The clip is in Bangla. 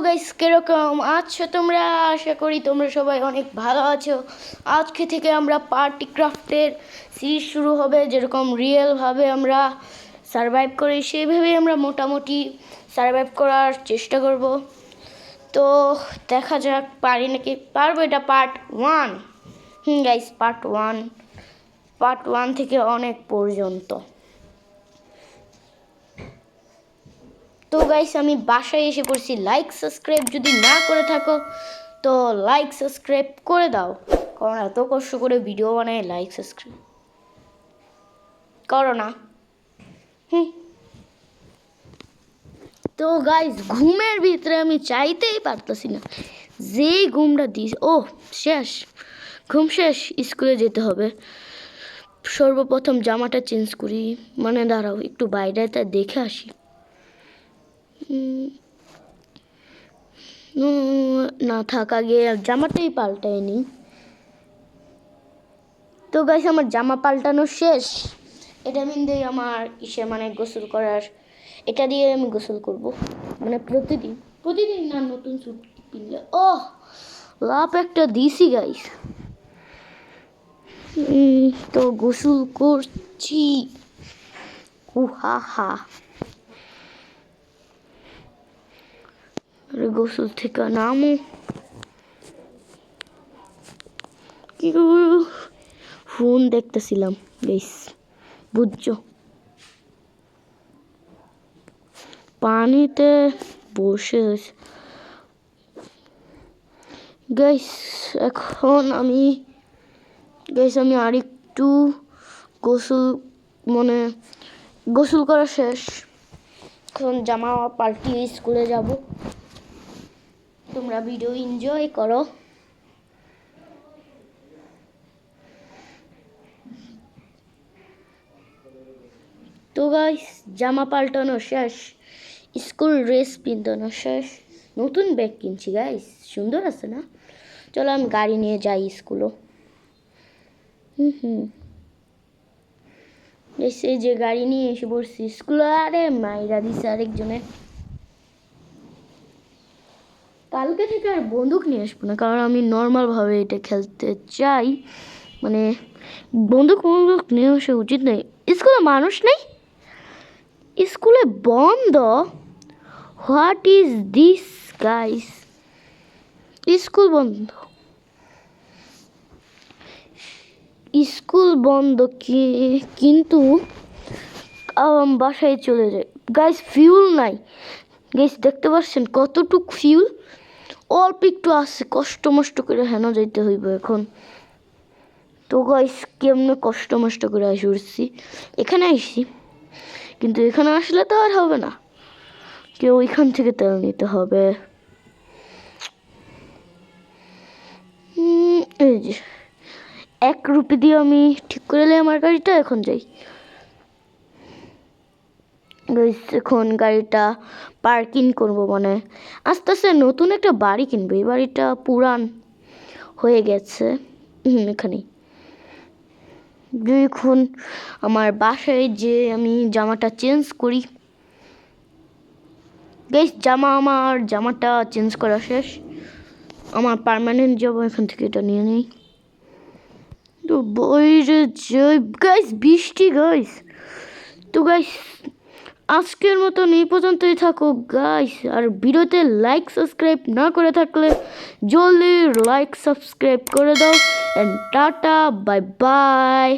গাইস কিরকম আছো তোমরা? আশা করি তোমরা সবাই অনেক ভালো আছো। আজকে থেকে আমরা পার্টি ক্রাফটের সিরিজ শুরু হবে, যেরকম রিয়েলভাবে আমরা সারভাইভ করি সেইভাবেই আমরা মোটামুটি সারভাইভ করার চেষ্টা করব। তো দেখা যাক পারি নাকি পারবো। এটা পার্ট 1। গাইস পার্ট 1 থেকে অনেক পর্যন্ত। তো গাইস আমি বাসায় এসে পড়ছি। লাইক সাবস্ক্রাইব যদি না করে থাকো তো লাইক সাবস্ক্রাইব করে দাও, কারণ এত কষ্ট করে ভিডিও বানায় লাইক সাবস্ক্রাইব করো না। তো গাইস ঘুমের ভিতরে আমি চাইতেই পারতেছি না, যেই ঘুমটা দিস শেষ, ঘুম শেষ। স্কুলে যেতে হবে। সর্বপ্রথম জামাটা চেঞ্জ করি, মানে দাঁড়াও একটু বাইরেটা দেখে আসি। না থাক, আগে জামাটাই পাল্টাই নি। তো গাইস আমার জামা পাল্টানো শেষ। এটা দিয়ে আমার মানে গোসল করার, এটা দিয়ে আমি গোসল করব, মানে প্রতিদিন না, নতুন স্যুট কিনলে। লাভ একটা দিছি গাইস। তো গোসল করছি। হা গোসল থেকে নামো। কি ফোন দেখতেছিলাম গাইস, বুঝছো? পানিতে বসে গাইস। এখন আমি আরেকটু গোসল করা শেষ। এখন জামা পাল্টিয়ে স্কুলে যাব। তোমরা ভিডিও এনজয় করো। তো গাইস জামা পাল্টানো শেষ, স্কুল ড্রেস পিন্ধানো শেষ, নতুন ব্যাগ কিনছি গাইস, সুন্দর আছে না? চলো আমি গাড়ি নিয়ে যাই স্কুলও। এই যে গাড়ি নিয়ে এসে পড়ছি স্কুল। আরে মাইরা দিছে আরেকজনে। কালকে থেকে আর বন্দুক নিয়ে আসবো না, কারণ আমি নর্মালভাবে এটা খেলতে চাই। মানে বন্দুক নিয়ে আসা উচিত নেই। স্কুলে মানুষ নেই, স্কুলে বন্ধ। What is this guys? School বন্ধ, স্কুল বন্ধ কিন্তু বাসায় চলে যায় গাইস। ফিউল নাই গাইস, দেখতে পাচ্ছেন কতটুক ফিউল? অল্প একটু আছে, কষ্ট মষ্ট করে হেন যাইতে হইব এখন। তো গাইস কেমনে কষ্ট মষ্ট করে আসি উঠছি, এখানে আইসি, কিন্তু এখানে আসলে তো আর হবে না, কেউ ওইখান থেকে তেল নিতে হবে। এই যে 1 রুপি দিয়ে আমি ঠিক করে নিলাম আমার গাড়িটা। এখন যাই গাইস, এখন গাড়িটা পার্কিং করব। মানে আস্তে আস্তে নতুন একটা বাড়ি কিনবো। এই বাড়িটা পুরান হয়ে গেছে। এখানেই এখন আমার বাসায় যে আমি জামাটা চেঞ্জ করি গাইস। আমার জামাটা চেঞ্জ করা শেষ। আমার পার্মানেন্ট যাব, এখান থেকে এটা নিয়ে নেই। তো বাইরে যাই গাইস, বৃষ্টি গাইস। তো গাইস আজকের মতন এই পর্যন্তই থাকো গাইস। আর ভিডিওতে লাইক সাবস্ক্রাইব না করে থাকলে জলদি লাইক সাবস্ক্রাইব করে দাও। And tata, bye by.